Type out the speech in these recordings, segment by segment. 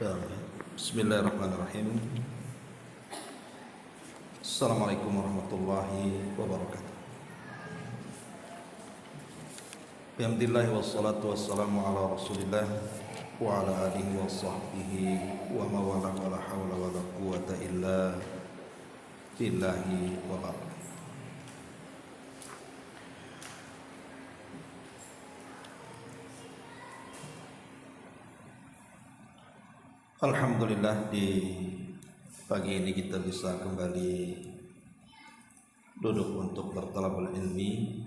Ya, Bismillahirrahmanirrahim. Assalamualaikum warahmatullahi wabarakatuh. Alhamdulillah wassalatu wassalamu ala Rasulillah wa ala alihi wa sahbihi wa mawala wa la hawla wa la quwwata illa billahi wa ba'd. Alhamdulillah, di pagi ini kita bisa kembali duduk untuk bertalabul ilmi,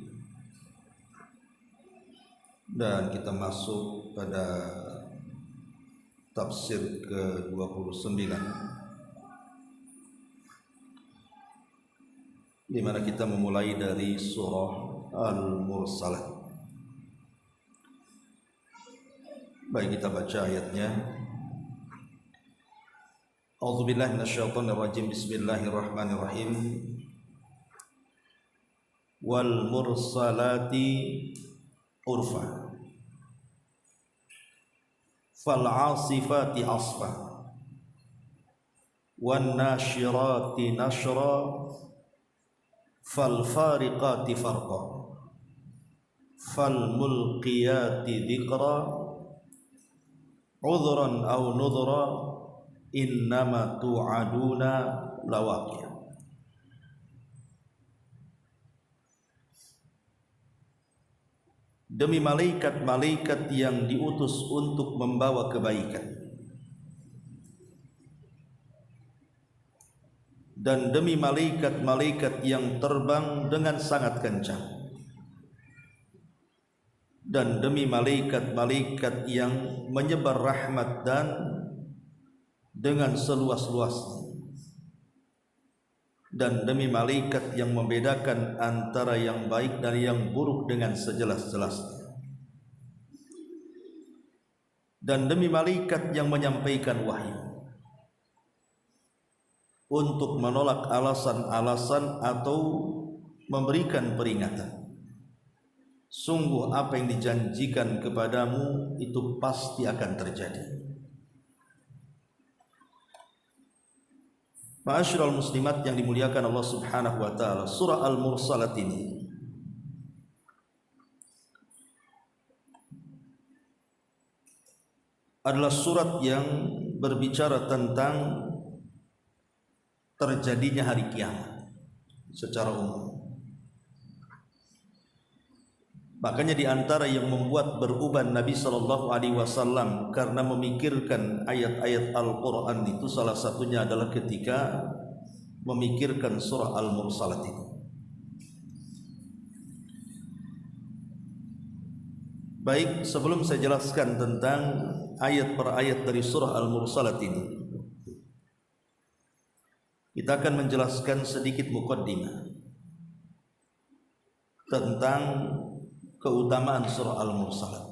dan kita masuk pada tafsir ke-29, di mana kita memulai dari surah Al-Mursalat. Baik, kita baca ayatnya. A'udzubillahi minasyaitonir rajim. Bismillahirrahmanirrahim. Wal mursalati urfa fal 'asifati 'asfa wan nasyirati nashra fal fariqati farqa fal mulqiyati dzikra udhran aw nudhra innama tu'aduna lawaqi'. Demi malaikat-malaikat yang diutus untuk membawa kebaikan, dan demi malaikat-malaikat yang terbang dengan sangat kencang, dan demi malaikat-malaikat yang menyebar rahmat dan dengan seluas-luasnya, dan demi malaikat yang membedakan antara yang baik dan yang buruk dengan sejelas-jelasnya, dan demi malaikat yang menyampaikan wahyu untuk menolak alasan-alasan atau memberikan peringatan. Sungguh apa yang dijanjikan kepadamu itu pasti akan terjadi. Ma'asyiral muslimat yang dimuliakan Allah Subhanahu wa taala, surah Al-Mursalat ini adalah surat yang berbicara tentang terjadinya hari kiamat secara umum. Makanya di antara yang membuat beruban Nabi sallallahu alaihi wasallam karena memikirkan ayat-ayat Al-Qur'an itu, salah satunya adalah ketika memikirkan surah Al-Mursalat itu. Baik, sebelum saya jelaskan tentang ayat per ayat dari surah Al-Mursalat ini, kita akan menjelaskan sedikit muqaddimah tentang keutamaan surah Al-Mursalat.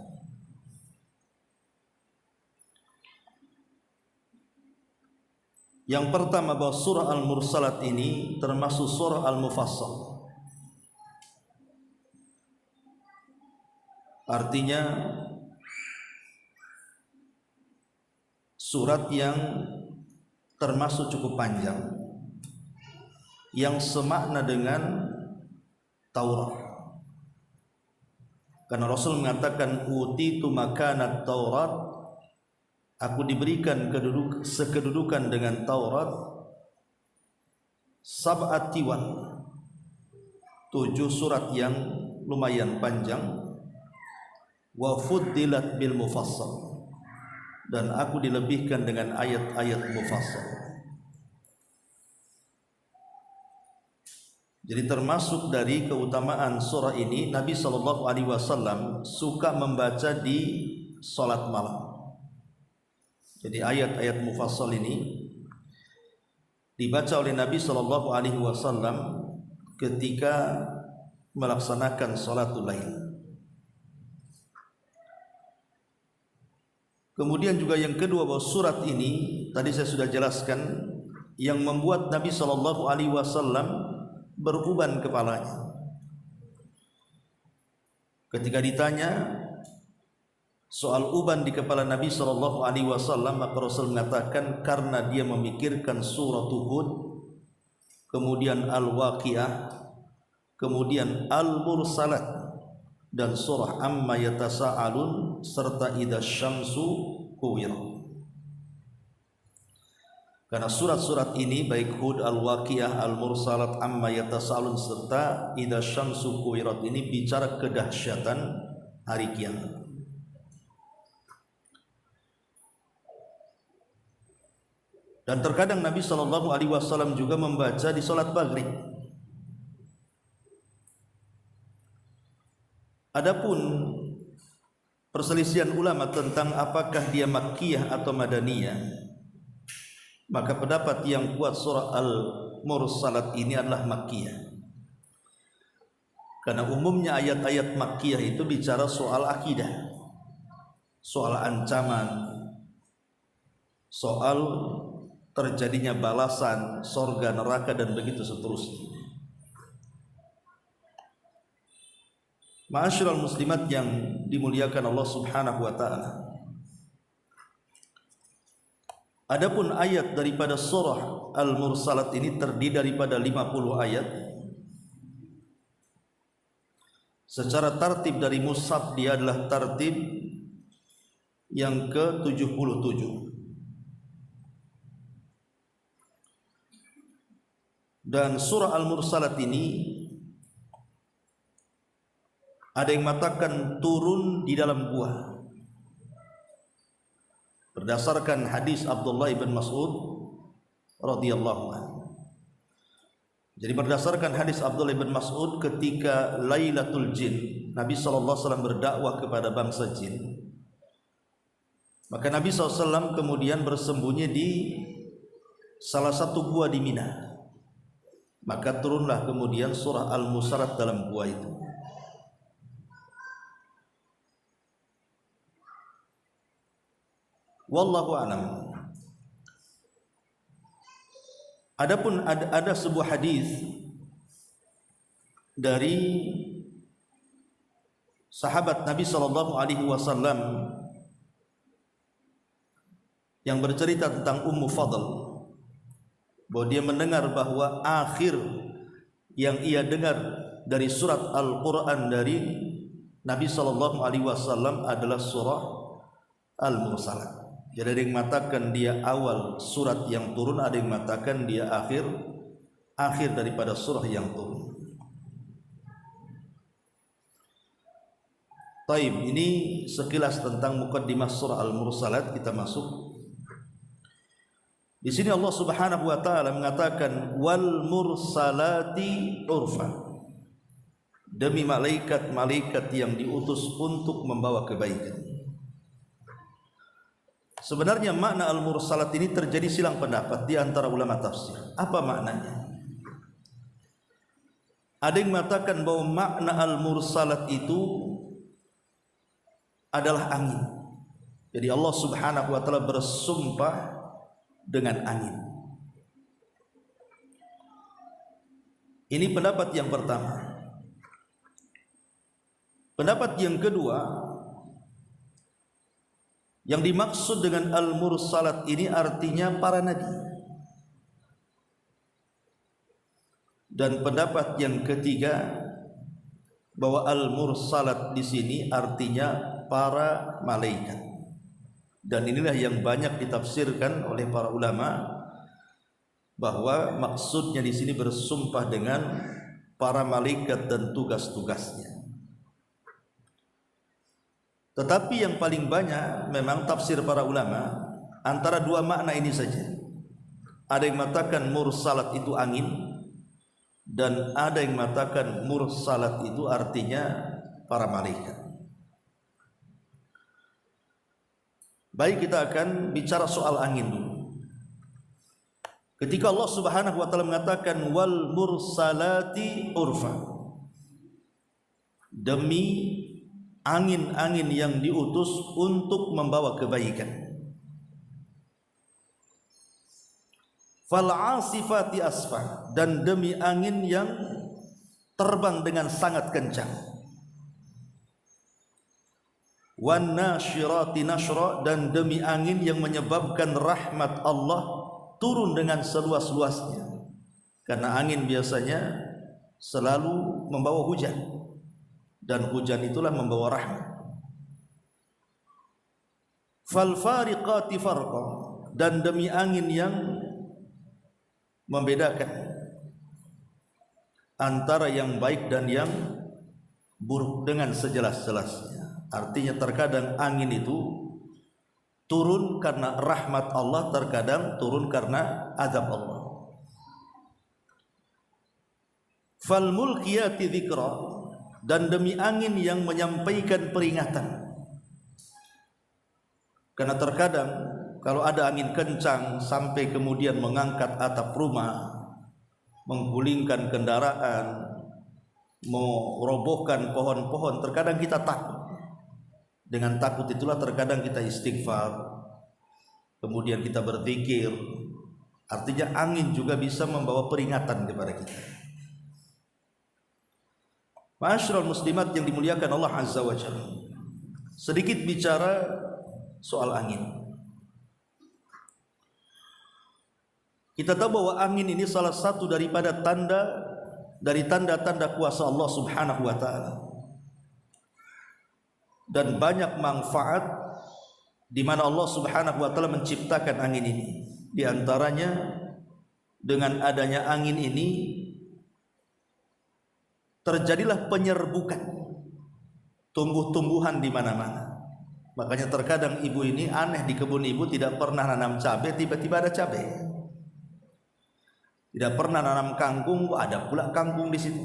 Yang pertama, bahwa surah Al-Mursalat ini termasuk surah Al-Mufassal. Artinya surat yang termasuk cukup panjang, yang semakna dengan Taurat. Karena Rasul mengatakan, utitu makanat Taurat, aku diberikan sekedudukan dengan Taurat, sab'at tiwan, 7 surat yang lumayan panjang, wa fuddilat bil mufassal, dan aku dilebihkan dengan ayat-ayat mufassal. Jadi termasuk dari keutamaan surah ini, Nabi sallallahu alaihi wasallam suka membaca di salat malam. Jadi ayat-ayat mufassal ini dibaca oleh Nabi sallallahu alaihi wasallam ketika melaksanakan salatul lail. Kemudian juga yang kedua, bahwa surat ini tadi saya sudah jelaskan yang membuat Nabi sallallahu alaihi wasallam beruban kepalanya. Ketika ditanya, soal uban di kepala Nabi sallallahu alaihi wasallam, maka Rasul mengatakan karena dia memikirkan surah Hud, kemudian Al-Waqiah, kemudian Al-Mursalat dan surah Amma Yatasaalun serta Idza Syamsu Kuwirat. Karena surat-surat ini baik Hud, Al-Waqiah, Al-Mursalat, Amma Yatasaalun serta Idza Syamsu Kuwirat ini bicara kedahsyatan hari kiamat. Dan terkadang Nabi sallallahu alaihi wasallam juga membaca di salat maghrib. Adapun perselisihan ulama tentang apakah dia makkiyah atau madaniyah, maka pendapat yang kuat surah Al-Mursalat ini adalah makkiyah. Karena umumnya ayat-ayat makkiyah itu bicara soal akidah, soal ancaman, soal terjadinya balasan, sorga, neraka, dan begitu seterusnya. Ma'asyiral muslimat yang dimuliakan Allah Subhanahu wa ta'ala, adapun ayat daripada surah Al-Mursalat ini terdiri daripada 50 ayat. Secara tartib dari mushaf dia adalah tartib yang ke-77. Dan surah Al-Mursalat ini ada yang mengatakan turun di dalam gua berdasarkan hadis Abdullah ibn Mas'ud radhiyallahu anhu. Jadi berdasarkan hadis Abdullah ibn Mas'ud, ketika Lailatul Jin Nabi SAW berdakwah kepada bangsa jin, maka Nabi SAW kemudian bersembunyi di salah satu gua di Mina. Maka turunlah kemudian surah Al-Mursalat dalam gua itu. Wallahu a'lam. Adapun ada sebuah hadis dari sahabat Nabi sallallahu alaihi wasallam yang bercerita tentang Ummu Fadl, bahwa dia mendengar bahwa akhir yang ia dengar dari surat Al-Quran dari Nabi sallallahu alaihi wasallam adalah surah Al-Mursalat. Jadi ada yang mengatakan dia awal surat yang turun, ada yang mengatakan dia akhir daripada surah yang turun. Taib, ini sekilas tentang mukaddimah surah Al-Mursalat. Kita masuk. Di sini Allah Subhanahu wa taala mengatakan wal mursalati urfa, demi malaikat-malaikat yang diutus untuk membawa kebaikan. Sebenarnya makna al-mursalat ini terjadi silang pendapat di antara ulama tafsir. Apa maknanya? Ada yang mengatakan bahwa makna al-mursalat itu adalah angin. Jadi Allah Subhanahu wa taala bersumpah dengan angin. Ini pendapat yang pertama. Pendapat yang kedua, yang dimaksud dengan al-mursalat ini artinya para nabi. Dan pendapat yang ketiga, bahwa al-mursalat di sini artinya para malaikat. Dan inilah yang banyak ditafsirkan oleh para ulama, bahwa maksudnya di sini bersumpah dengan para malaikat dan tugas-tugasnya. Tetapi yang paling banyak memang tafsir para ulama antara dua makna ini saja. Ada yang mengatakan mursalat itu angin, dan ada yang mengatakan mursalat itu artinya para malaikat. Baik, kita akan bicara soal angin dulu. Ketika Allah Subhanahu wa taala mengatakan wal mursalati urfa, demi angin-angin yang diutus untuk membawa kebaikan. Fal asifati asfa, dan demi angin yang terbang dengan sangat kencang. wan nasyirati nashra, dan demi angin yang menyebabkan rahmat Allah turun dengan seluas-luasnya. Karena angin biasanya selalu membawa hujan, dan hujan itulah membawa rahmat. Fal fariqati farqa, dan demi angin yang membedakan antara yang baik dan yang buruk dengan sejelas-jelasnya. Artinya terkadang angin itu turun karena rahmat Allah, terkadang turun karena azab Allah. Fal mulkiyati dzikra, dan demi angin yang menyampaikan peringatan. Karena terkadang kalau ada angin kencang sampai kemudian mengangkat atap rumah, menggulingkan kendaraan, merobohkan pohon-pohon, terkadang kita takut. Dengan takut itulah terkadang kita istighfar, kemudian kita berzikir. Artinya angin juga bisa membawa peringatan kepada kita. Ma'asyiral muslimat yang dimuliakan Allah Azza wa Jalla, sedikit bicara soal angin. Kita tahu bahwa angin ini salah satu daripada tanda-tanda kuasa Allah Subhanahu wa taala. Dan banyak manfaat di mana Allah Subhanahu wa taala menciptakan angin ini. Di antaranya dengan adanya angin ini terjadilah penyerbukan tumbuh-tumbuhan di mana-mana. Makanya terkadang ibu ini aneh, di kebun ibu tidak pernah nanam cabai, tiba-tiba ada cabai. Tidak pernah nanam kangkung, ada pula kangkung di situ.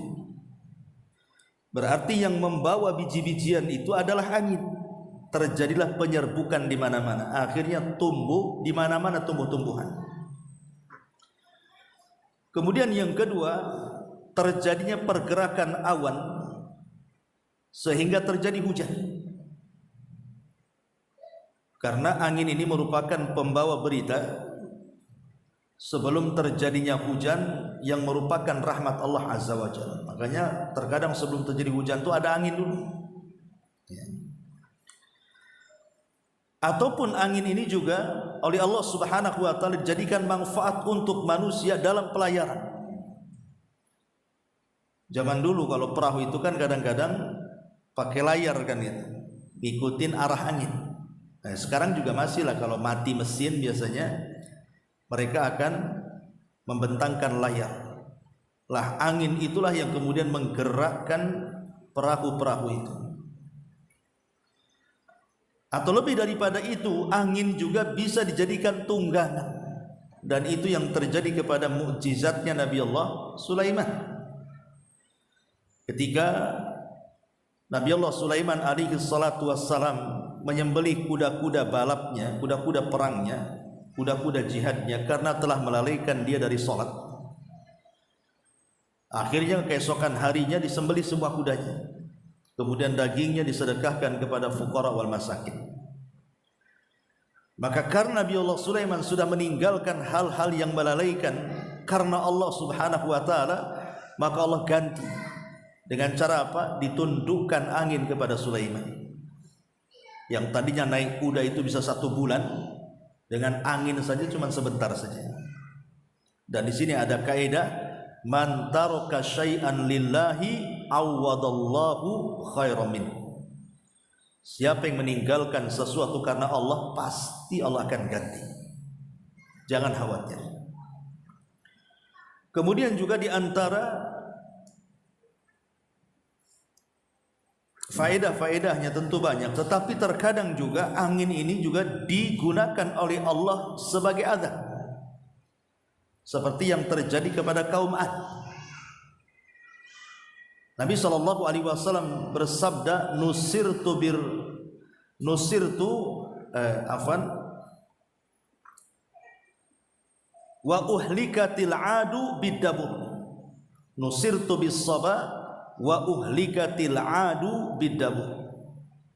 Berarti yang membawa biji-bijian itu adalah angin. Terjadilah penyerbukan di mana-mana. Akhirnya tumbuh di mana-mana tumbuh-tumbuhan. Kemudian yang kedua, terjadinya pergerakan awan sehingga terjadi hujan. Karena angin ini merupakan pembawa berita sebelum terjadinya hujan yang merupakan rahmat Allah Azza wa Jalla. Makanya terkadang sebelum terjadi hujan itu ada angin dulu. Ataupun angin ini juga oleh Allah Subhanahu wa taala dijadikan manfaat untuk manusia dalam pelayaran. Zaman dulu kalau perahu itu kan kadang-kadang pakai layar kan gitu, ngikutin arah angin. Nah, sekarang juga masih lah, kalau mati mesin biasanya mereka akan membentangkan layar. Lah angin itulah yang kemudian menggerakkan perahu-perahu itu. Atau lebih daripada itu, angin juga bisa dijadikan tunggangan. Dan itu yang terjadi kepada mukjizatnya Nabi Allah Sulaiman. Ketika Nabi Allah Sulaiman alaihi salatu wassalam menyembelih kuda-kuda balapnya, kuda-kuda perangnya, kuda-kuda jihadnya, karena telah melalaikan dia dari sholat. Akhirnya keesokan harinya disembelih semua kudanya, kemudian dagingnya disedekahkan kepada fuqara wal masakin. Maka karena Nabi Allah Sulaiman sudah meninggalkan hal-hal yang melalaikan karena Allah Subhanahu wa taala, maka Allah ganti dengan cara apa? Ditundukkan angin kepada Sulaiman. Yang tadinya naik kuda itu bisa 1 bulan, dengan angin saja cuma sebentar saja. Dan di sini ada kaidah, man taraka syai'an lillahi awadallahu khairan min. Siapa yang meninggalkan sesuatu karena Allah, pasti Allah akan ganti. Jangan khawatir. Kemudian juga di antara faedah-faedahnya tentu banyak, tetapi terkadang juga angin ini juga digunakan oleh Allah sebagai azab. Seperti yang terjadi kepada kaum Ad. Nabi SAW bersabda, wa uhlikatil adu bidabur. Nusirtu bis saba wa uhlikatil adu bidabur.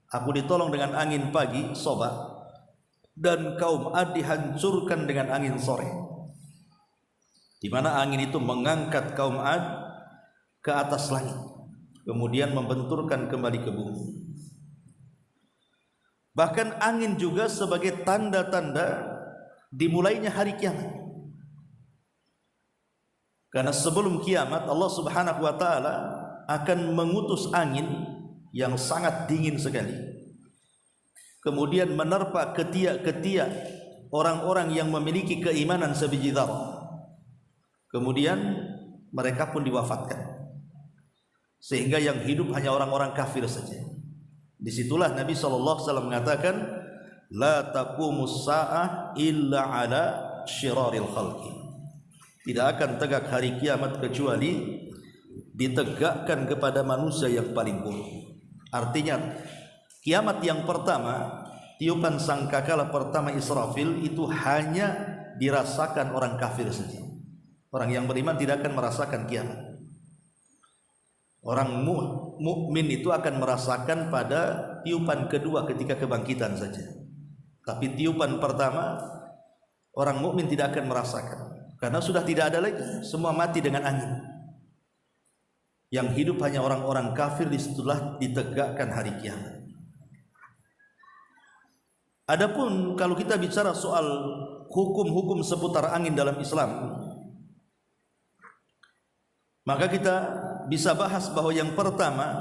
Aku ditolong dengan angin pagi, soba, dan kaum Ad dihancurkan dengan angin sore. Di mana angin itu mengangkat kaum Ad ke atas langit, kemudian membenturkan kembali ke bumi. Bahkan angin juga sebagai tanda-tanda dimulainya hari kiamat. Karena sebelum kiamat Allah Subhanahu wa taala akan mengutus angin yang sangat dingin sekali, kemudian menerpa ketiak-ketiak orang-orang yang memiliki keimanan sebiji dzarrah. Kemudian mereka pun diwafatkan, sehingga yang hidup hanya orang-orang kafir saja. Disitulah Nabi SAW mengatakan, la taqumus sa'ah illa ala syiraril khalqi. Tidak akan tegak hari kiamat kecuali ditegakkan kepada manusia yang paling buruk. Artinya kiamat yang pertama, tiupan sangkakala pertama Israfil itu hanya dirasakan orang kafir saja. Orang yang beriman tidak akan merasakan kiamat. Orang mukmin itu akan merasakan pada tiupan kedua ketika kebangkitan saja. Tapi tiupan pertama orang mukmin tidak akan merasakan, karena sudah tidak ada lagi, semua mati dengan angin. Yang hidup hanya orang-orang kafir. Disitulah ditegakkan hari kiamat. Adapun kalau kita bicara soal hukum-hukum seputar angin dalam Islam, maka kita bisa bahas bahwa yang pertama,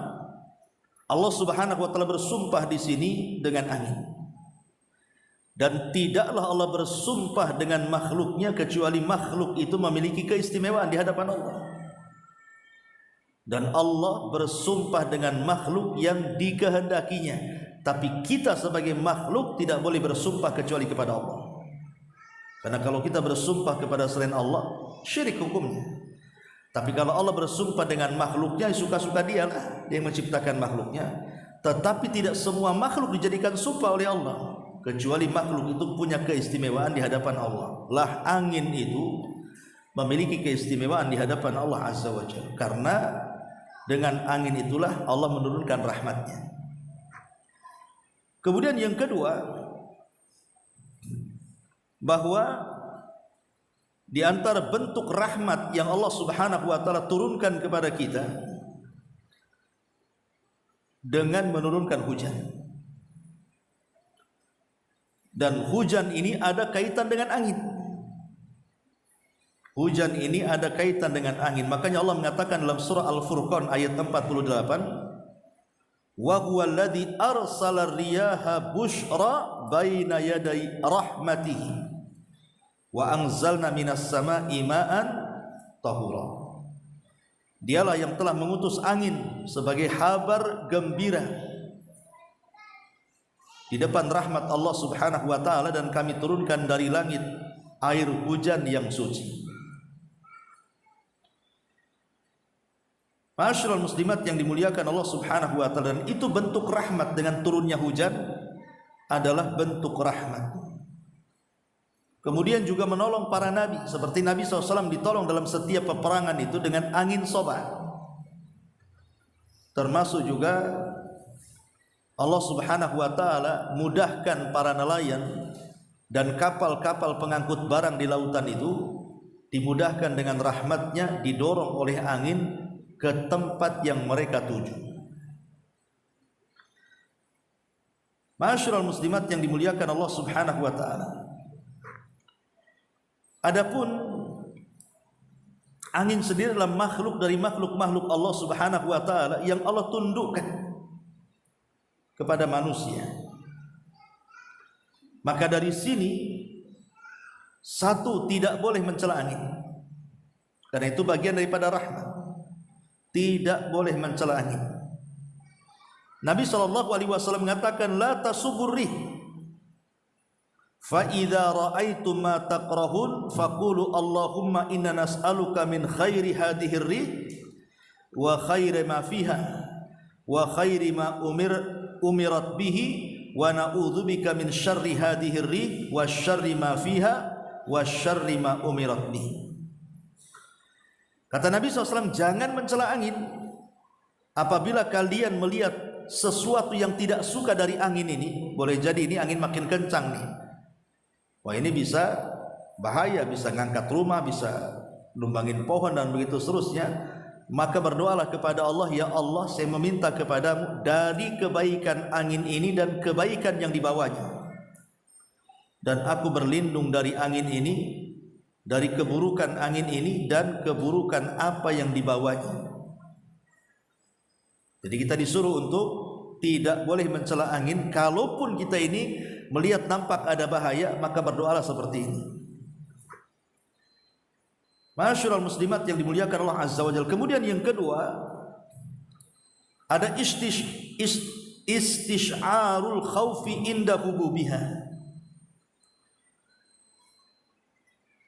Allah Subhanahu wa taala bersumpah di sini dengan angin. Dan tidaklah Allah bersumpah dengan makhluknya kecuali makhluk itu memiliki keistimewaan di hadapan Allah. Dan Allah bersumpah dengan makhluk yang dikehendakinya. Tapi kita sebagai makhluk tidak boleh bersumpah kecuali kepada Allah. Karena kalau kita bersumpah kepada selain Allah, syirik hukumnya. Tapi kalau Allah bersumpah dengan makhluknya, suka-suka dialah, dia yang menciptakan makhluknya. Tetapi tidak semua makhluk dijadikan sumpah oleh Allah, kecuali makhluk itu punya keistimewaan di hadapan Allah. Lah angin itu memiliki keistimewaan di hadapan Allah Azza wa Jalla, karena dengan angin itulah Allah menurunkan rahmatnya. Kemudian yang kedua, bahwa di antara bentuk rahmat yang Allah Subhanahu wa taala turunkan kepada kita dengan menurunkan hujan. Dan hujan ini ada kaitan dengan angin. Hujan ini ada kaitan dengan angin. Makanya Allah mengatakan dalam surah Al-Furqan ayat 48, wa huwa alladzi arsala riyaha busyra baina yaday rahmatihi wa anzalna minas sama'i ma'an tahura. Dialah yang telah mengutus angin sebagai kabar gembira di depan rahmat Allah Subhanahu wa taala, dan kami turunkan dari langit air hujan yang suci. Ma'asyiral muslimat yang dimuliakan Allah Subhanahu wa taala, dan itu bentuk rahmat. Dengan turunnya hujan adalah bentuk rahmat. Kemudian juga menolong para nabi, seperti Nabi SAW ditolong dalam setiap peperangan itu dengan angin soba. Termasuk juga Allah Subhanahu wa taala mudahkan para nelayan dan kapal-kapal pengangkut barang di lautan itu, dimudahkan dengan rahmatnya, didorong oleh angin ke tempat yang mereka tuju. Ma'asyiral muslimat yang dimuliakan Allah Subhanahu wa taala, adapun angin sendiri adalah makhluk dari makhluk-makhluk Allah Subhanahu wa taala yang Allah tundukkan kepada manusia. Maka dari sini, satu, tidak boleh mencela angin, karena itu bagian daripada rahmat. Tidak boleh mencela angin. Nabi SAW mengatakan, la tasubur rih, fa idza ra'aitum ma taqrahun faqulu Allahumma inna nas'aluka min khairi hadhihi rih wa khairi ma fiha wa khairi ma umirat bihi wa na'udzubika min syarri hadhihi rih wa syarri ma fiha wa syarri ma umirat bihi. Kata Nabi SAW, jangan mencela angin. Apabila kalian melihat sesuatu yang tidak suka dari angin ini, boleh jadi ini angin makin kencang nih, wah ini bisa bahaya, bisa ngangkat rumah, bisa numbangin pohon dan begitu seterusnya. maka berdoalah kepada Allah, ya Allah, saya meminta kepadamu dari kebaikan angin ini dan kebaikan yang dibawanya, dan aku berlindung dari angin ini, dari keburukan angin ini dan keburukan apa yang dibawanya. Jadi kita disuruh untuk tidak boleh mencela angin. Kalaupun kita ini melihat nampak ada bahaya, maka berdoalah seperti ini. Ma'asyiral muslimat yang dimuliakan Allah Azza wa Jalla. Kemudian yang kedua, ada istisyarul khawfi inda hububiha.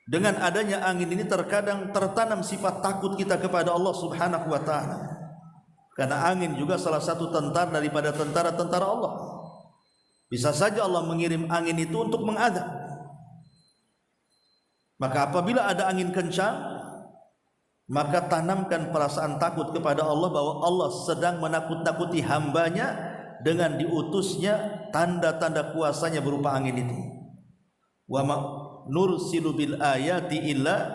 Dengan adanya angin ini terkadang tertanam sifat takut kita kepada Allah Subhanahu wa ta'ala. Karena angin juga salah satu tentara daripada tentara-tentara Allah. Bisa saja Allah mengirim angin itu untuk mengadab. Maka apabila ada angin kencang, maka tanamkan perasaan takut kepada Allah bahwa Allah sedang menakut-nakuti hambanya dengan diutusnya tanda-tanda kuasanya berupa angin itu. Wa ma nursilu bil ayati illa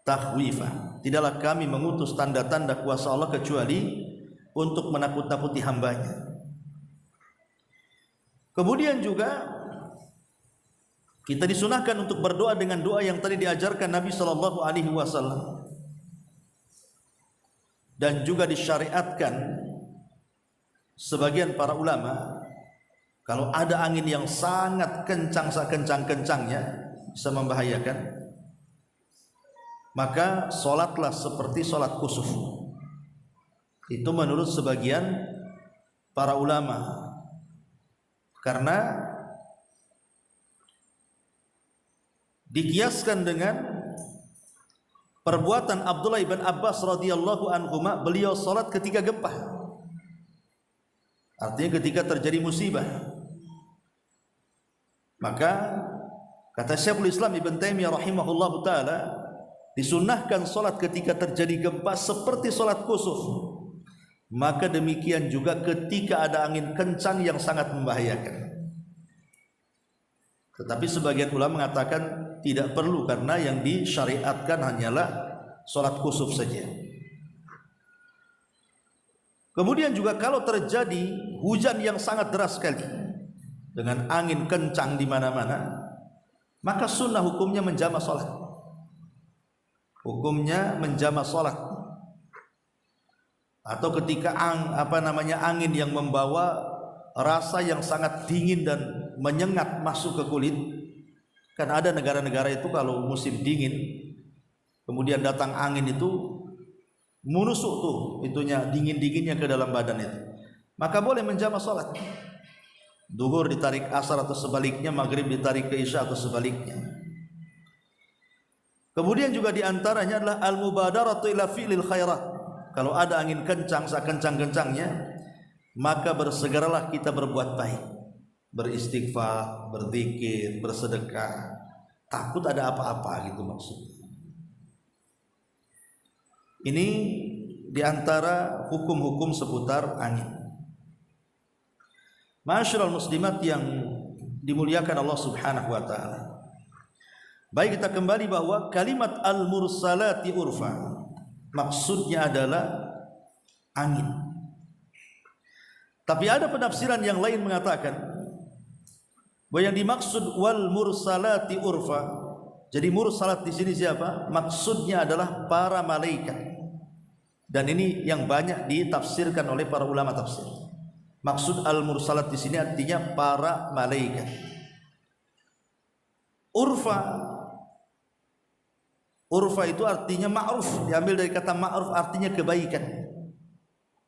takhwifa. Tidaklah kami mengutus tanda-tanda kuasa Allah kecuali untuk menakut-nakuti hambanya. Kemudian juga kita disunahkan untuk berdoa dengan doa yang tadi diajarkan Nabi Shallallahu Alaihi Wasallam, dan juga disyariatkan sebagian para ulama, kalau ada angin yang sangat kencang, sekencang-kencangnya bisa membahayakan, maka solatlah seperti solat kusuf. Itu menurut sebagian para ulama, karena dikiaskan dengan perbuatan Abdullah ibn Abbas radhiyallahu anhuma, beliau salat ketika gempa, artinya ketika terjadi musibah. Maka kata Syekhul Islam Ibn Taimiyah rahimahullahu taala, disunnahkan salat ketika terjadi gempa seperti salat kusuf. Maka demikian juga ketika ada angin kencang yang sangat membahayakan. Tetapi sebagian ulama mengatakan tidak perlu, karena yang disyariatkan hanyalah sholat kusuf saja. Kemudian juga kalau terjadi hujan yang sangat deras sekali dengan angin kencang di mana-mana, maka sunnah hukumnya menjama sholat. Hukumnya menjama sholat. Atau ketika angin yang membawa rasa yang sangat dingin dan menyengat masuk ke kulit. Kan ada negara-negara itu kalau musim dingin kemudian datang angin itu menusuk tuh itunya, dingin-dinginnya ke dalam badan itu, maka boleh menjama salat. Duhur ditarik asar atau sebaliknya, maghrib ditarik ke isya atau sebaliknya. Kemudian juga diantaranya adalah al-mubadaratu ila fi'lil khairat. Kalau ada angin kencang, sekencang-kencangnya, maka bersegeralah kita berbuat baik, beristighfar, berzikir, bersedekah. Takut ada apa-apa gitu maksudnya. Ini diantara hukum-hukum seputar angin. Ma'asyiral muslimat yang dimuliakan Allah Subhanahu wa ta'ala. Baik, kita kembali bahwa kalimat al-mursalati urfa maksudnya adalah angin. Tapi ada penafsiran yang lain mengatakan bahwa yang dimaksud wal mursalati urfa, jadi mursalat di sini siapa? Maksudnya adalah para malaikat. Dan ini yang banyak ditafsirkan oleh para ulama tafsir. Maksud al mursalat di sini artinya para malaikat. Urfa itu artinya ma'ruf, diambil dari kata ma'ruf artinya kebaikan.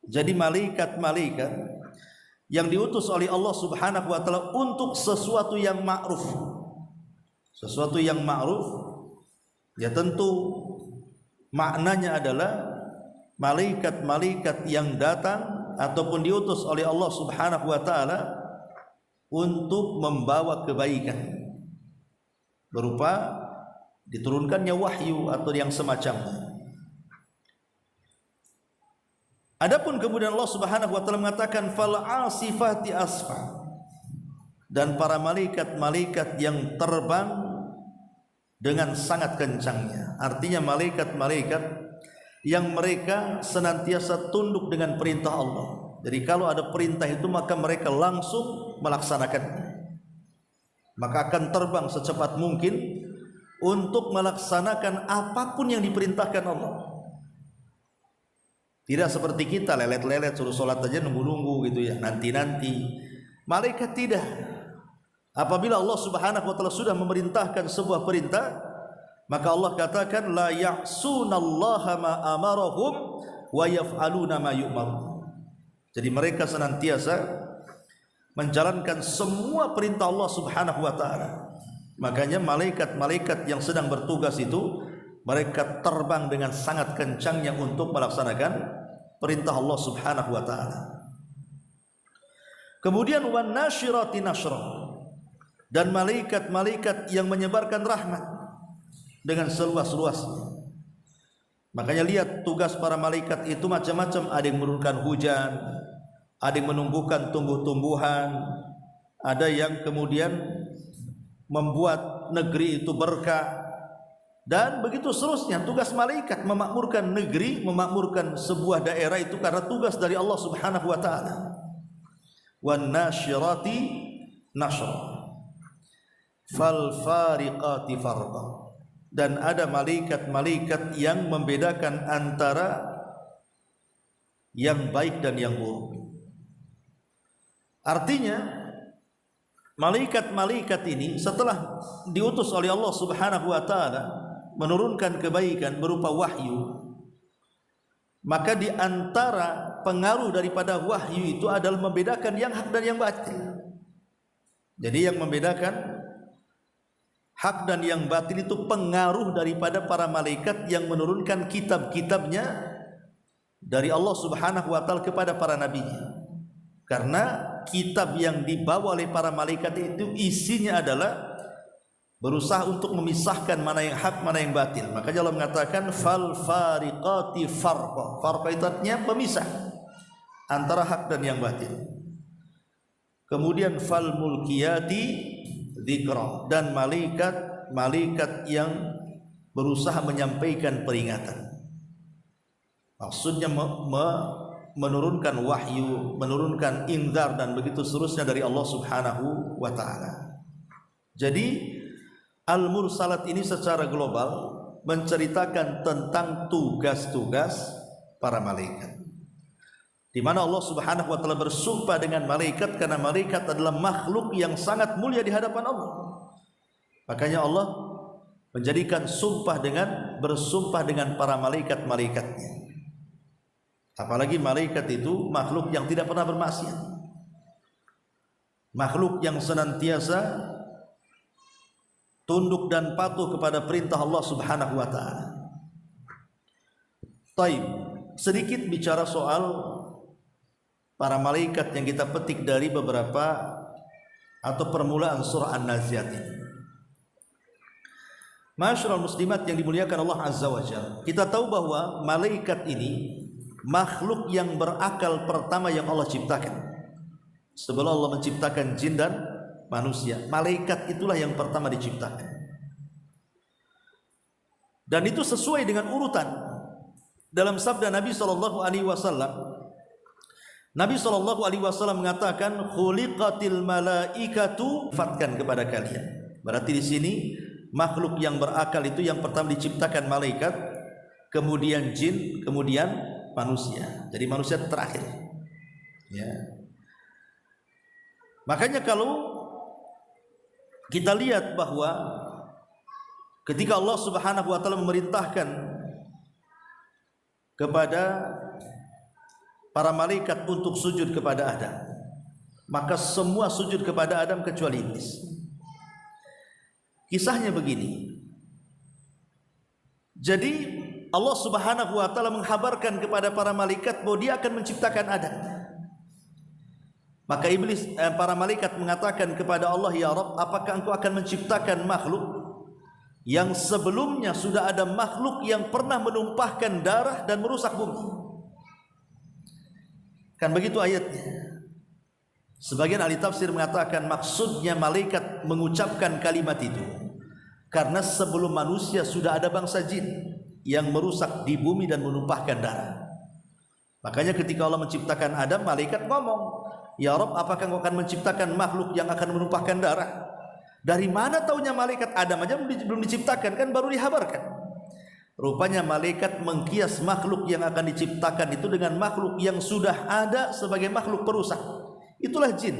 Jadi malaikat-malaikat yang diutus oleh Allah Subhanahu wa taala untuk sesuatu yang ma'ruf. Sesuatu yang ma'ruf ya tentu maknanya adalah malaikat-malaikat yang datang ataupun diutus oleh Allah Subhanahu wa taala untuk membawa kebaikan, berupa diturunkannya wahyu atau yang semacamnya. Adapun kemudian Allah Subhanahu wa taala mengatakan fal asifati asfa, dan para malaikat-malaikat yang terbang dengan sangat kencangnya. Artinya malaikat-malaikat yang mereka senantiasa tunduk dengan perintah Allah. Jadi kalau ada perintah itu maka mereka langsung melaksanakannya. Maka akan terbang secepat mungkin untuk melaksanakan apapun yang diperintahkan Allah. Tidak seperti kita lelet-lelet suruh sholat aja nunggu-nunggu gitu ya, nanti-nanti. Malaikat tidak. Apabila Allah Subhanahu wa taala sudah memerintahkan sebuah perintah, maka Allah katakan la ya'sunallaha ma amarahum wa yaf'aluna ma yu'marun. Jadi mereka senantiasa menjalankan semua perintah Allah Subhanahu wa taala. Makanya malaikat-malaikat yang sedang bertugas itu mereka terbang dengan sangat kencangnya untuk melaksanakan perintah Allah Subhanahu wa taala. Kemudian wan nasyirati nashra, dan malaikat-malaikat yang menyebarkan rahmat dengan seluas-luasnya. Makanya lihat tugas para malaikat itu macam-macam, ada yang menurunkan hujan, ada yang menumbuhkan tumbuh-tumbuhan, ada yang kemudian membuat negeri itu berkah, dan begitu seterusnya. Tugas malaikat memakmurkan negeri, memakmurkan sebuah daerah itu karena tugas dari Allah Subhanahu wa taala. Wan nasyirati nashra fal fariqati farqa, dan ada malaikat-malaikat yang membedakan antara yang baik dan yang buruk. Artinya malaikat-malaikat ini setelah diutus oleh Allah Subhanahu wa taala menurunkan kebaikan berupa wahyu, maka di antara pengaruh daripada wahyu itu adalah membedakan yang hak dan yang batil. Jadi yang membedakan hak dan yang batil itu pengaruh daripada para malaikat yang menurunkan kitab-kitabnya dari Allah Subhanahu wa taala kepada para nabinya. Karena kitab yang dibawa oleh para malaikat itu isinya adalah berusaha untuk memisahkan mana yang hak, mana yang batil. Makanya Allah mengatakan fal fariqati farqa. Farqa itu artinya pemisah antara hak dan yang batil. Kemudian fal mulkiyati dzikra, dan malaikat yang berusaha menyampaikan peringatan. Maksudnya menurunkan wahyu, menurunkan inzar dan begitu seterusnya dari Allah Subhanahu wa taala. Jadi Al-Mursalat ini secara global menceritakan tentang tugas-tugas para malaikat, di mana Allah Subhanahu wa taala bersumpah dengan malaikat karena malaikat adalah makhluk yang sangat mulia di hadapan Allah. Makanya Allah menjadikan bersumpah dengan para malaikat-malaikatnya. Apalagi malaikat itu makhluk yang tidak pernah bermaksiat, makhluk yang senantiasa tunduk dan patuh kepada perintah Allah Subhanahu wa taala. Taib, sedikit bicara soal para malaikat yang kita petik dari beberapa atau permulaan surah An-Nazi'at ini. Ma'asyiral muslimat yang dimuliakan Allah Azza wa Jalla, kita tahu bahwa malaikat ini makhluk yang berakal pertama yang Allah ciptakan. Sebelum Allah menciptakan jin dan manusia, malaikat itulah yang pertama diciptakan. Dan itu sesuai dengan urutan dalam sabda Nabi sallallahu alaihi wasallam. Nabi sallallahu alaihi wasallam mengatakan khuliqatil malaikatu, fatkan kepada kalian. Berarti di sini makhluk yang berakal itu yang pertama diciptakan malaikat, kemudian jin, kemudian manusia. Jadi manusia terakhir. Ya. Makanya kalau kita lihat bahwa ketika Allah Subhanahu wa taala memerintahkan kepada para malaikat untuk sujud kepada Adam, maka semua sujud kepada Adam kecuali iblis. Kisahnya begini. Jadi Allah Subhanahu wa taala menghabarkan kepada para malaikat bahwa Dia akan menciptakan Adam. Maka para malaikat mengatakan kepada Allah, ya Rabb, apakah Engkau akan menciptakan makhluk yang sebelumnya sudah ada makhluk yang pernah menumpahkan darah dan merusak bumi? Kan begitu ayatnya. Sebagian ahli tafsir mengatakan maksudnya malaikat mengucapkan kalimat itu karena sebelum manusia sudah ada bangsa jin yang merusak di bumi dan menumpahkan darah. Makanya ketika Allah menciptakan Adam, malaikat ngomong, "Ya Rabb, apakah Engkau akan menciptakan makhluk yang akan menumpahkan darah?" Dari mana taunya malaikat? Adam aja belum diciptakan, kan baru dihabarkan. Rupanya malaikat mengkias makhluk yang akan diciptakan itu dengan makhluk yang sudah ada sebagai makhluk perusak. Itulah jin.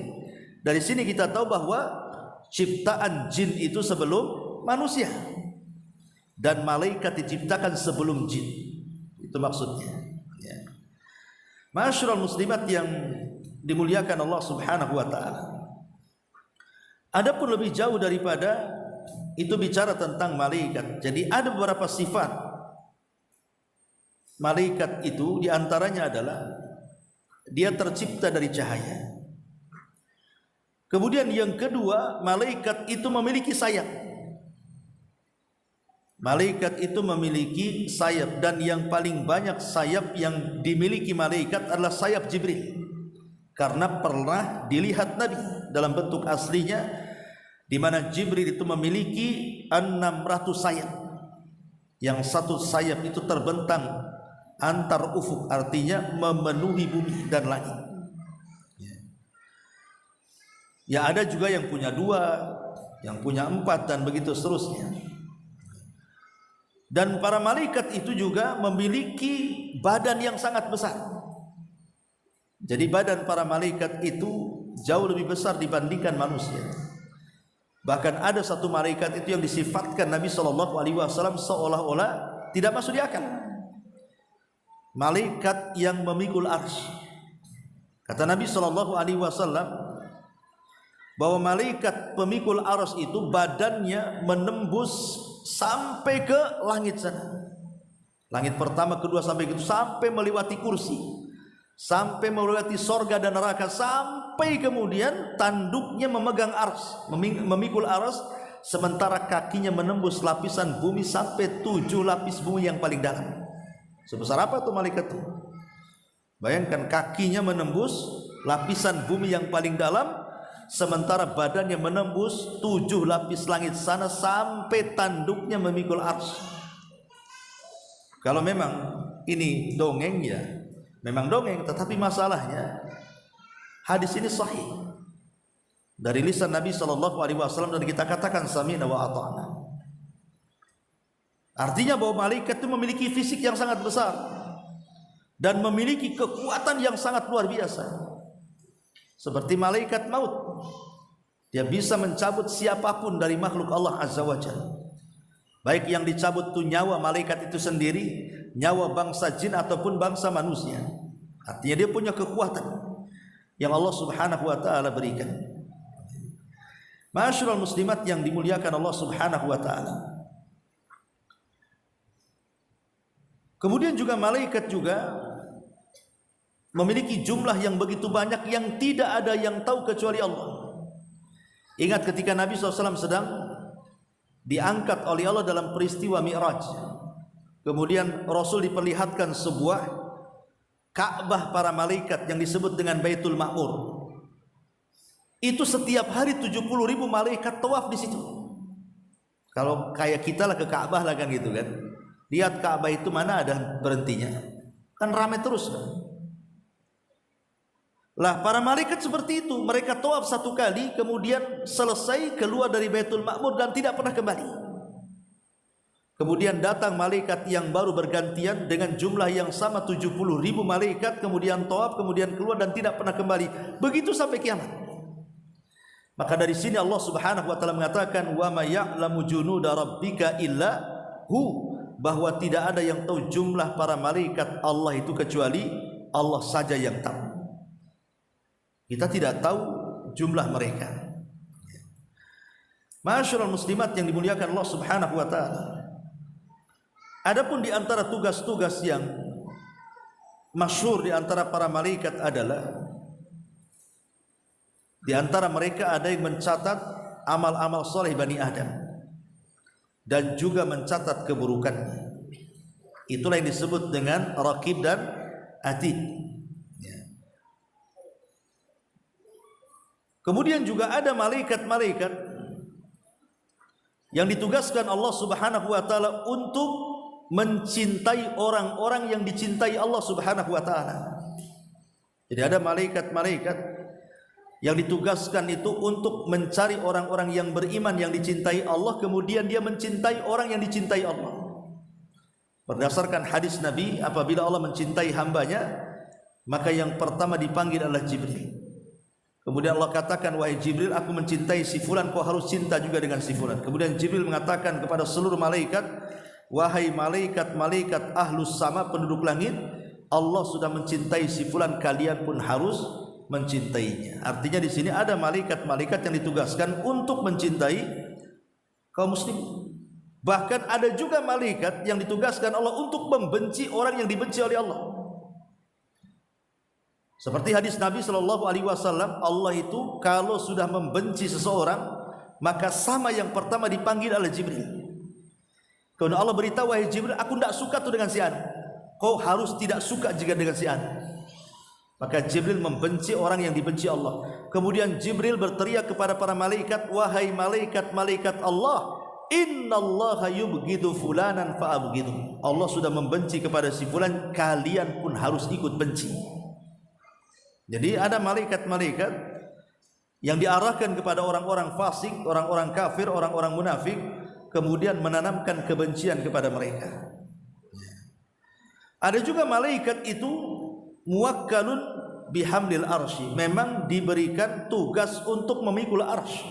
Dari sini kita tahu bahwa ciptaan jin itu sebelum manusia, dan malaikat diciptakan sebelum jin. Itu maksudnya. Ya. Ma'asyiral muslimat yang dimuliakan Allah Subhanahu wa taala. Adapun lebih jauh daripada itu bicara tentang malaikat. Jadi ada beberapa sifat malaikat itu, diantaranya adalah dia tercipta dari cahaya. Kemudian yang kedua, malaikat itu memiliki sayap. Malaikat itu memiliki sayap, dan yang paling banyak sayap yang dimiliki malaikat adalah sayap Jibril. Karena pernah dilihat Nabi dalam bentuk aslinya, di mana Jibril itu memiliki 600 sayap. Yang satu sayap itu terbentang antar ufuk, artinya memenuhi bumi dan langit. Ya, ada juga yang punya 2, yang punya 4, dan begitu seterusnya. Dan para malaikat itu juga memiliki badan yang sangat besar. Jadi badan para malaikat itu jauh lebih besar dibandingkan manusia. Bahkan ada satu malaikat itu yang disifatkan Nabi SAW seolah-olah tidak masuk di akal. Malaikat yang memikul arsy. Kata Nabi SAW bahwa malaikat pemikul arsy itu badannya menembus sampai ke langit sana. Langit pertama, kedua, sampai gitu, sampai melewati kursi, sampai melewati sorga dan neraka, sampai kemudian tanduknya memegang arsy, memikul arsy, sementara kakinya menembus lapisan bumi sampai 7 lapis bumi yang paling dalam. Sebesar apa tuh malaikat itu? Bayangkan, kakinya menembus lapisan bumi yang paling dalam, sementara badannya menembus 7 lapis langit sana, sampai tanduknya memikul arsy. Kalau memang ini dongeng, ya memang dongeng, tetapi masalahnya hadis ini sahih dari lisan Nabi SAW, dan kita katakan sami'na wa ata'na. Artinya bahwa malaikat itu memiliki fisik yang sangat besar dan memiliki kekuatan yang sangat luar biasa. Seperti malaikat maut, dia bisa mencabut siapapun dari makhluk Allah Azza wa Jalla. Baik yang dicabut itu nyawa malaikat itu sendiri, nyawa bangsa jin ataupun bangsa manusia. Artinya dia punya kekuatan yang Allah Subhanahu wa taala berikan. Ma'asyiral muslimat yang dimuliakan Allah Subhanahu wa taala. Kemudian juga malaikat juga memiliki jumlah yang begitu banyak yang tidak ada yang tahu kecuali Allah. Ingat ketika Nabi SAW sedang diangkat oleh Allah dalam peristiwa Mi'raj, kemudian Rasul diperlihatkan sebuah Ka'bah para malaikat yang disebut dengan Baitul Ma'mur. Itu setiap hari 70.000 malaikat tawaf di situ. Kalau kayak kita lah ke Ka'bah lah kan gitu kan. Lihat Ka'bah itu mana ada berhentinya, kan ramai terus kan. Lah para malaikat seperti itu, mereka tawaf satu kali, kemudian selesai keluar dari Baitul Ma'mur dan tidak pernah kembali. Kemudian datang malaikat yang baru bergantian dengan jumlah yang sama 70.000 malaikat, kemudian tawaf, kemudian keluar dan tidak pernah kembali. Begitu sampai kiamat. Maka dari sini Allah Subhanahu wa taala mengatakan, wa may ya'lamu junuda rabbika illa hu, bahwa tidak ada yang tahu jumlah para malaikat Allah itu kecuali Allah saja yang tahu. Kita tidak tahu jumlah mereka. Ma'asyiral muslimat yang dimuliakan Allah Subhanahu wa taala. Adapun di antara tugas-tugas yang masyhur di antara para malaikat adalah, di antara mereka ada yang mencatat amal-amal soleh Bani Adam dan juga mencatat keburukannya. Itulah yang disebut dengan Raqib dan Atid. Kemudian juga ada malaikat-malaikat yang ditugaskan Allah Subhanahu wa taala untuk mencintai orang-orang yang dicintai Allah Subhanahu wa taala. Jadi ada malaikat-malaikat yang ditugaskan itu untuk mencari orang-orang yang beriman yang dicintai Allah, kemudian dia mencintai orang yang dicintai Allah. Berdasarkan hadis Nabi, apabila Allah mencintai hambanya, maka yang pertama dipanggil adalah Jibril. Kemudian Allah katakan, wahai Jibril, aku mencintai si fulan, kau harus cinta juga dengan si fulan. Kemudian Jibril mengatakan kepada seluruh malaikat, wahai malaikat-malaikat ahlus sama, penduduk langit, Allah sudah mencintai si fulan, kalian pun harus mencintainya. Artinya di sini ada malaikat-malaikat yang ditugaskan untuk mencintai kaum muslim. Bahkan ada juga malaikat yang ditugaskan Allah untuk membenci orang yang dibenci oleh Allah. Seperti hadis Nabi Shallallahu Alaihi Wasallam, Allah itu kalau sudah membenci seseorang, maka sama yang pertama dipanggil oleh Jibril. Kemudian Allah beritahu, wahai Jibril, aku tidak suka tuh dengan si An. Kau harus tidak suka juga dengan si An. Maka Jibril membenci orang yang dibenci Allah. Kemudian Jibril berteriak kepada para malaikat, wahai malaikat-malaikat Allah, innallaha yubghidu fulanan fa'abghidu. Allah sudah membenci kepada si fulan, kalian pun harus ikut benci. Jadi ada malaikat-malaikat yang diarahkan kepada orang-orang fasik, orang-orang kafir, orang-orang munafik, kemudian menanamkan kebencian kepada mereka. Ada juga malaikat itu muwakkalun bihamlil arsy, memang diberikan tugas untuk memikul arsy.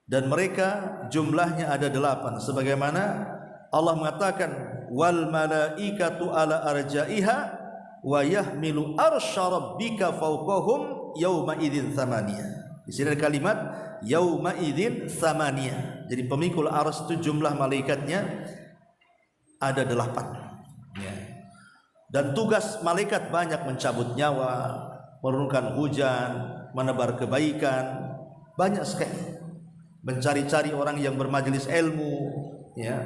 Dan mereka jumlahnya ada 8, sebagaimana Allah mengatakan, wal malaikatu ala arjaiha wa yahmilu arsya rabbika fawqahum yauma idzin tsamaniyah. Di sini ada kalimat yauma idzin tsamaniyah. Jadi pemikul arsy itu jumlah malaikatnya ada 8. Ya. Dan tugas malaikat banyak, mencabut nyawa, menurunkan hujan, menebar kebaikan, banyak sekali. Mencari-cari orang yang bermajelis ilmu, ya.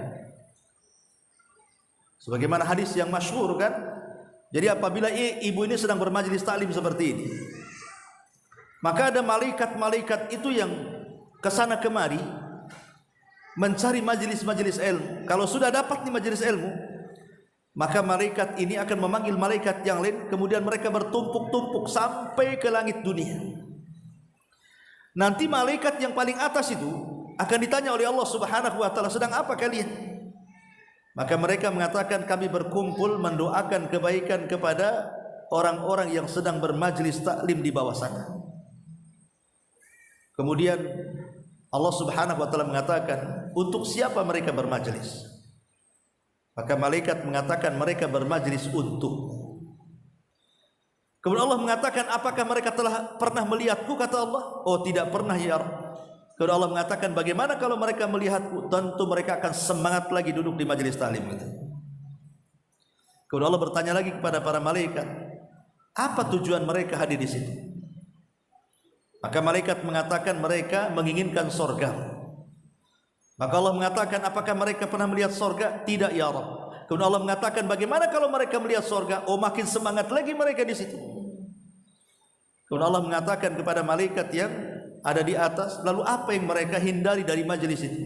Sebagaimana hadis yang masyhur kan. Jadi apabila ibu ini sedang bermajelis taklim seperti ini, maka ada malaikat-malaikat itu yang kesana kemari mencari majelis-majelis ilmu. Kalau sudah dapat di majelis ilmu, maka malaikat ini akan memanggil malaikat yang lain, kemudian mereka bertumpuk-tumpuk sampai ke langit dunia. Nanti malaikat yang paling atas itu akan ditanya oleh Allah Subhanahu wa taala, sedang apa kalian? Maka mereka mengatakan, kami berkumpul mendoakan kebaikan kepada orang-orang yang sedang bermajlis taklim di bawah sana. Kemudian Allah Subhanahu wa taala mengatakan, untuk siapa mereka bermajlis? Maka malaikat mengatakan, mereka bermajlis untuk. Kemudian Allah mengatakan, apakah mereka telah pernah melihatku? Kata Allah, oh tidak pernah ya Rabb. Kemudian Allah mengatakan, bagaimana kalau mereka melihatku? Tentu mereka akan semangat lagi duduk di majelis taklim itu. Kemudian Allah bertanya lagi kepada para malaikat, apa tujuan mereka hadir di situ? Maka malaikat mengatakan, mereka menginginkan sorga. Maka Allah mengatakan, apakah mereka pernah melihat sorga? Tidak ya Rabb. Kemudian Allah mengatakan, bagaimana kalau mereka melihat sorga? Oh makin semangat lagi mereka di situ. Kemudian Allah mengatakan kepada malaikat yang ada di atas, lalu apa yang mereka hindari dari majelis itu?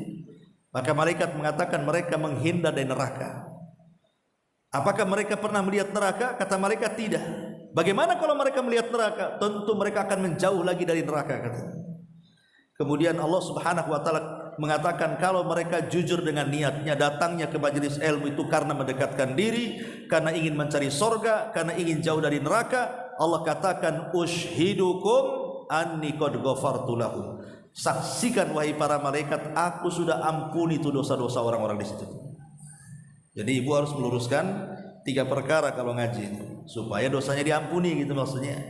Maka malaikat mengatakan, mereka menghindar dari neraka. Apakah mereka pernah melihat neraka? Kata malaikat, tidak. Bagaimana kalau mereka melihat neraka? Tentu mereka akan menjauh lagi dari neraka, kata. Kemudian Allah Subhanahu wa taala mengatakan, kalau mereka jujur dengan niatnya, datangnya ke majelis ilmu itu karena mendekatkan diri, karena ingin mencari sorga, karena ingin jauh dari neraka, Allah katakan, ushidukum anni qad ghafartu lahum. Saksikan wahai para malaikat, aku sudah ampuni itu dosa-dosa orang-orang di situ. Jadi ibu harus meluruskan 3 perkara kalau ngaji, supaya dosanya diampuni gitu maksudnya.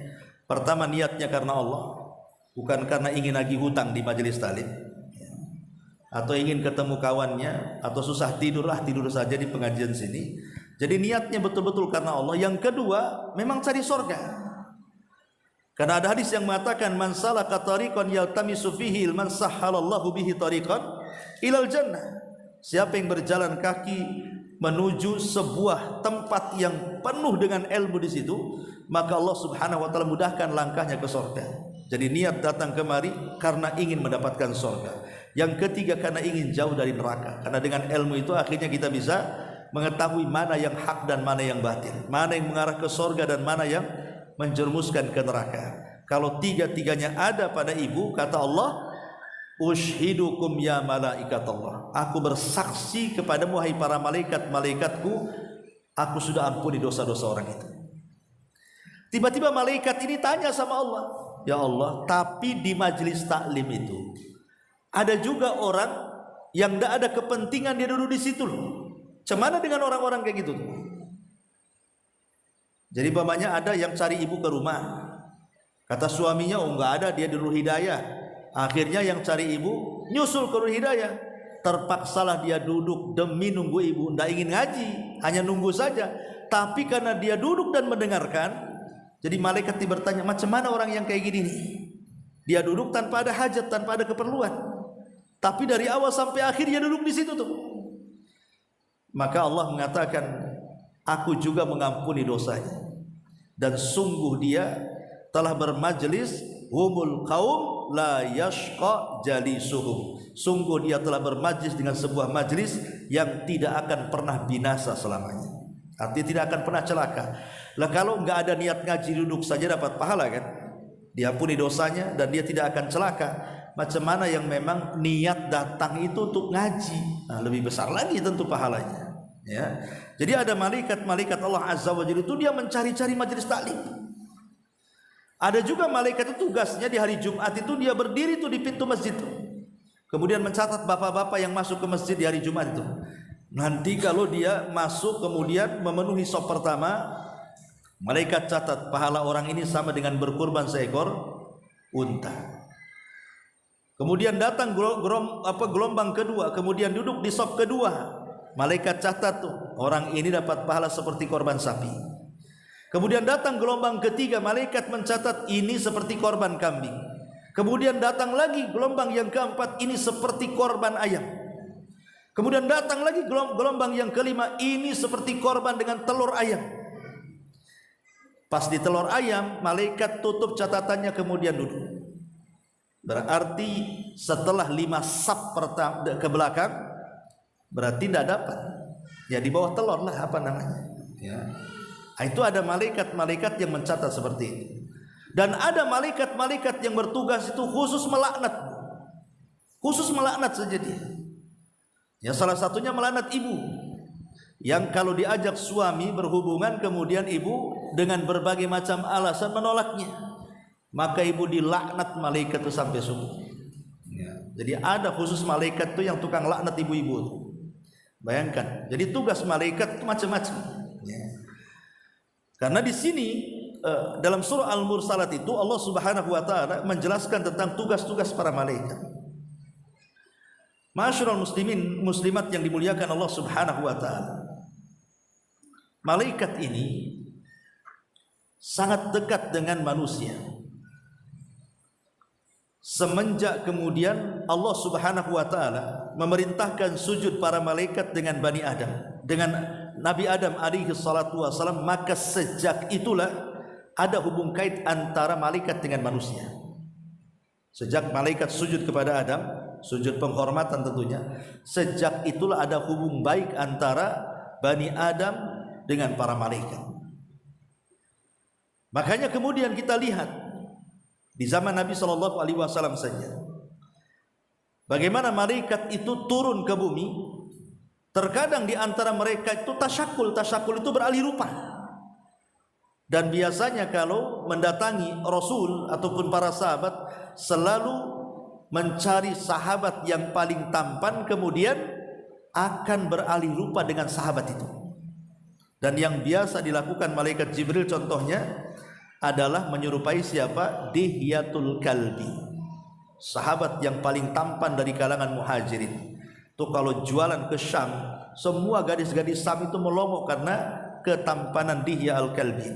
Pertama, niatnya karena Allah, bukan karena ingin nagih hutang di majelis taklim, atau ingin ketemu kawannya, atau susah tidur saja di pengajian sini. Jadi niatnya betul-betul karena Allah. Yang kedua, memang cari surga. Karena ada hadis yang mengatakan, man salaka tariqan yaltamisu fihi ilman sahhalallahu bihi tariqan ilal jannah. Siapa yang berjalan kaki menuju sebuah tempat yang penuh dengan ilmu di situ, maka Allah Subhanahu wa taala mudahkan langkahnya ke surga. Jadi niat datang kemari karena ingin mendapatkan surga. Yang ketiga, karena ingin jauh dari neraka. Karena dengan ilmu itu akhirnya kita bisa mengetahui mana yang hak dan mana yang batil, mana yang mengarah ke surga dan mana yang menjerumuskan ke neraka. Kalau tiga-tiganya ada pada ibu, kata Allah, ushidukum ya malaikat Allah, aku bersaksi kepadamu hai para malaikat-malaikatku, aku sudah ampuni dosa-dosa orang itu. Tiba-tiba malaikat ini tanya sama Allah, ya Allah, tapi di majelis taklim itu ada juga orang yang tidak ada kepentingan dia duduk di situ loh. Cemana dengan orang-orang kayak gitu? Jadi umpamanya ada yang cari ibu ke rumah, kata suaminya, oh enggak ada, dia di Nurul Hidayah. Akhirnya yang cari ibu nyusul ke Nurul Hidayah. Terpaksalah dia duduk demi nunggu ibu, tidak ingin ngaji, hanya nunggu saja. Tapi karena dia duduk dan mendengarkan, jadi malaikat bertanya, macam mana orang yang kayak gini nih? Dia duduk tanpa ada hajat, tanpa ada keperluan, tapi dari awal sampai akhir dia duduk di situ tuh. Maka Allah mengatakan, aku juga mengampuni dosanya, dan sungguh dia telah bermajlis, humul qaum la yashqa jalisuhum, sungguh dia telah bermajlis dengan sebuah majlis yang tidak akan pernah binasa selamanya, artinya tidak akan pernah celaka. Lah kalau enggak ada niat ngaji, duduk saja dapat pahala kan, diampuni dosanya dan dia tidak akan celaka. Macam mana yang memang niat datang itu untuk ngaji, nah, lebih besar lagi tentu pahalanya, ya. Jadi ada malaikat-malaikat Allah Azza wa Jalla itu dia mencari-cari majelis taklim. Ada juga malaikat itu tugasnya di hari Jumat itu dia berdiri tuh di pintu masjid tuh, kemudian mencatat bapak-bapak yang masuk ke masjid di hari Jumat itu. Nanti kalau dia masuk kemudian memenuhi sop pertama, malaikat catat pahala orang ini sama dengan berkurban seekor unta. Kemudian datang gelombang kedua, kemudian duduk di saf kedua, malaikat catat tuh, orang ini dapat pahala seperti korban sapi. Kemudian datang gelombang ketiga, malaikat mencatat ini seperti korban kambing. Kemudian datang lagi gelombang yang keempat, ini seperti korban ayam. Kemudian datang lagi gelombang yang kelima, ini seperti korban dengan telur ayam. Pas di telur ayam, malaikat tutup catatannya kemudian duduk. Berarti setelah 5 saf pertama ke belakang, berarti tidak dapat. Ya di bawah telur lah apa namanya. Ya. Itu ada malaikat-malaikat yang mencatat seperti itu. Dan ada malaikat-malaikat yang bertugas itu khusus melaknat. Khusus melaknat saja dia. Ya salah satunya melaknat ibu. Yang kalau diajak suami berhubungan kemudian ibu dengan berbagai macam alasan menolaknya, maka ibu dilaknat malaikat itu sampai subuh. Ya. Jadi ada khusus malaikat itu yang tukang laknat ibu-ibu. Bayangkan. Jadi tugas malaikat itu macam-macam. Ya. Karena di sini dalam surah Al-Mursalat itu Allah Subhanahu wa taala menjelaskan tentang tugas-tugas para malaikat. Ma'asyiral muslimin muslimat yang dimuliakan Allah Subhanahu wa taala. Malaikat ini sangat dekat dengan manusia. Semenjak kemudian Allah Subhanahu wa taala memerintahkan sujud para malaikat dengan Bani Adam, dengan Nabi Adam alaihi salatu wasalam, maka sejak itulah ada hubung kait antara malaikat dengan manusia. Sejak malaikat sujud kepada Adam, sujud penghormatan tentunya, sejak itulah ada hubung baik antara Bani Adam dengan para malaikat. Makanya kemudian kita lihat di zaman Nabi SAW saja, bagaimana malaikat itu turun ke bumi. Terkadang di antara mereka itu tasyakul itu beralih rupa. Dan biasanya kalau mendatangi Rasul ataupun para sahabat, selalu mencari sahabat yang paling tampan, kemudian akan beralih rupa dengan sahabat itu. Dan yang biasa dilakukan malaikat Jibril contohnya adalah menyerupai siapa? Dihyatul Kalbi, sahabat yang paling tampan dari kalangan muhajirin. Tuh kalau jualan ke Syam, semua gadis-gadis Syam itu melongo karena ketampanan Dihya al-Kalbi.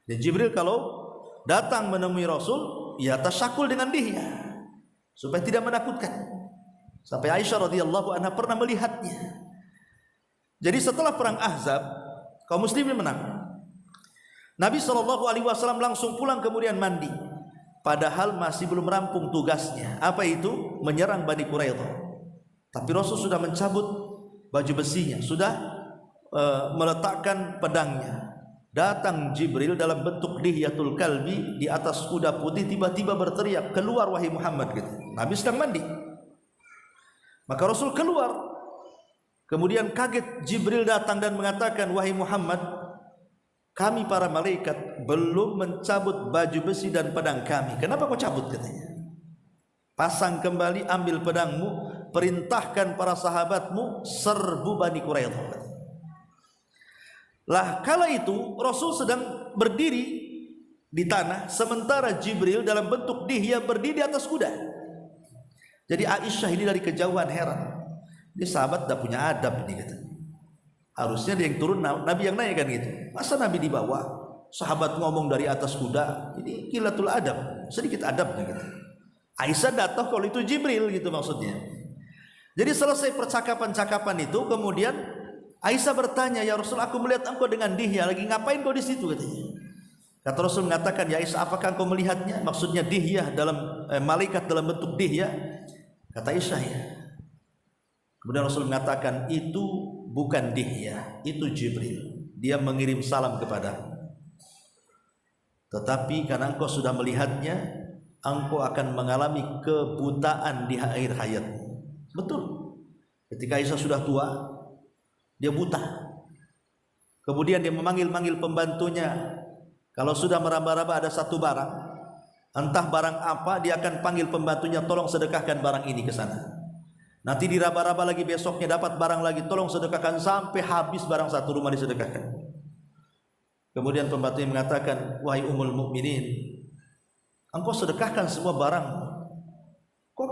Dan Jibril kalau datang menemui Rasul, ya tasyakul dengan Dihya supaya tidak menakutkan. Sampai Aisyah radhiyallahu anha pernah melihatnya. Jadi setelah perang Ahzab, kaum muslimin menang. Nabi SAW langsung pulang kemudian mandi, padahal masih belum rampung tugasnya. Apa itu? Menyerang Bani Quraidah. Tapi Rasul sudah mencabut baju besinya, sudah meletakkan pedangnya. Datang Jibril dalam bentuk dihyatul kalbi di atas kuda putih, tiba-tiba berteriak, keluar wahai Muhammad gitu. Nabi sedang mandi, maka Rasul keluar. Kemudian kaget, Jibril datang dan mengatakan, wahai Muhammad, kami para malaikat belum mencabut baju besi dan pedang kami. Kenapa kau cabut katanya? Pasang kembali, ambil pedangmu, perintahkan para sahabatmu serbu Bani Quraidah. Lah kala itu Rasul sedang berdiri di tanah, sementara Jibril dalam bentuk dihya berdiri di atas kuda. Jadi Aisyah ini dari kejauhan heran, ini sahabat dah punya adab ini kata. Harusnya dia yang turun, Nabi yang naik kan gitu. Masa Nabi di bawah, sahabat ngomong dari atas kuda, ini qillatul adab, sedikit adabnya kata. Aisyah datang kalau itu Jibril gitu maksudnya. Jadi selesai percakapan-cakapan itu, kemudian Aisyah bertanya, ya Rasul, aku melihat engkau dengan dihya, lagi ngapain kau di situ katanya. Kata Rasul mengatakan, ya Aisyah, apakah engkau melihatnya? Maksudnya dihya dalam malaikat dalam bentuk dihya. Kata Aisyah, ya. Kemudian Rasul mengatakan, itu bukan dihya, itu Jibril. Dia mengirim salam kepadamu. Tetapi karena engkau sudah melihatnya, engkau akan mengalami kebutaan di akhir hayatmu. Betul. Ketika Aisyah sudah tua, dia buta. Kemudian dia memanggil-manggil pembantunya. Kalau sudah meraba-raba ada satu barang, entah barang apa, dia akan panggil pembantunya, tolong sedekahkan barang ini ke sana. Nanti diraba-raba lagi, besoknya dapat barang lagi, tolong sedekahkan, sampai habis barang satu rumah disedekahkan. Kemudian pembantunya mengatakan, wahai Ummul Mukminin, engkau sedekahkan semua barang, kok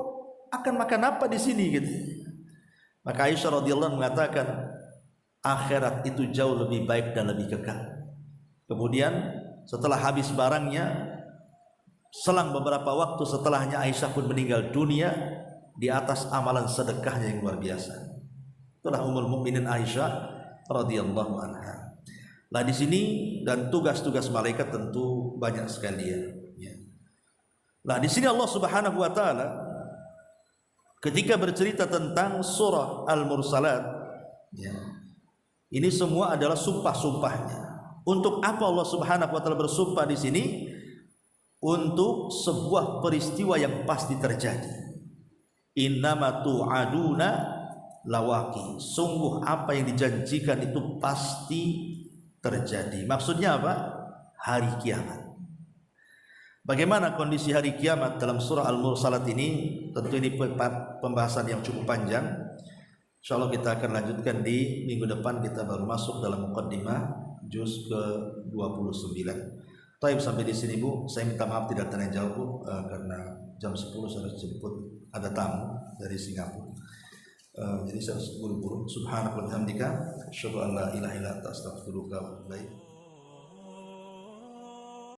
akan makan apa di sini gitu. Maka Aisyah radhiyallahu anha mengatakan, akhirat itu jauh lebih baik dan lebih kekal. Kemudian setelah habis barangnya, selang beberapa waktu setelahnya Aisyah pun meninggal dunia di atas amalan sedekahnya yang luar biasa. Itulah Ummul Mukminin Aisyah radhiyallahu anha. Lah di sini dan tugas-tugas malaikat tentu banyak sekali ya. Lah di sini Allah Subhanahu wa taala ketika bercerita tentang surah Al-Mursalat, ya, ini semua adalah sumpah-sumpahnya. Untuk apa Allah Subhanahu wa taala bersumpah di sini? Untuk sebuah peristiwa yang pasti terjadi. Innama tu'aduna lawaqi. Sungguh apa yang dijanjikan itu pasti terjadi. Maksudnya apa? Hari kiamat. Bagaimana kondisi hari kiamat dalam surah Al-Mursalat ini? Tentu ini pembahasan yang cukup panjang. Insyaallah kita akan lanjutkan di minggu depan. Kita baru masuk dalam muqaddimah juz ke-29. Taib sampai di sini Bu, saya minta maaf tidak tanya jawab Bu, karena jam 10 saya harus jemput ada tamu dari Singapura. Jadi saya harus buru-buru. Subhanakallahumma wa bihamdika asyhadu an la ilaha illa anta astaghfiruka wa atubu ilaik.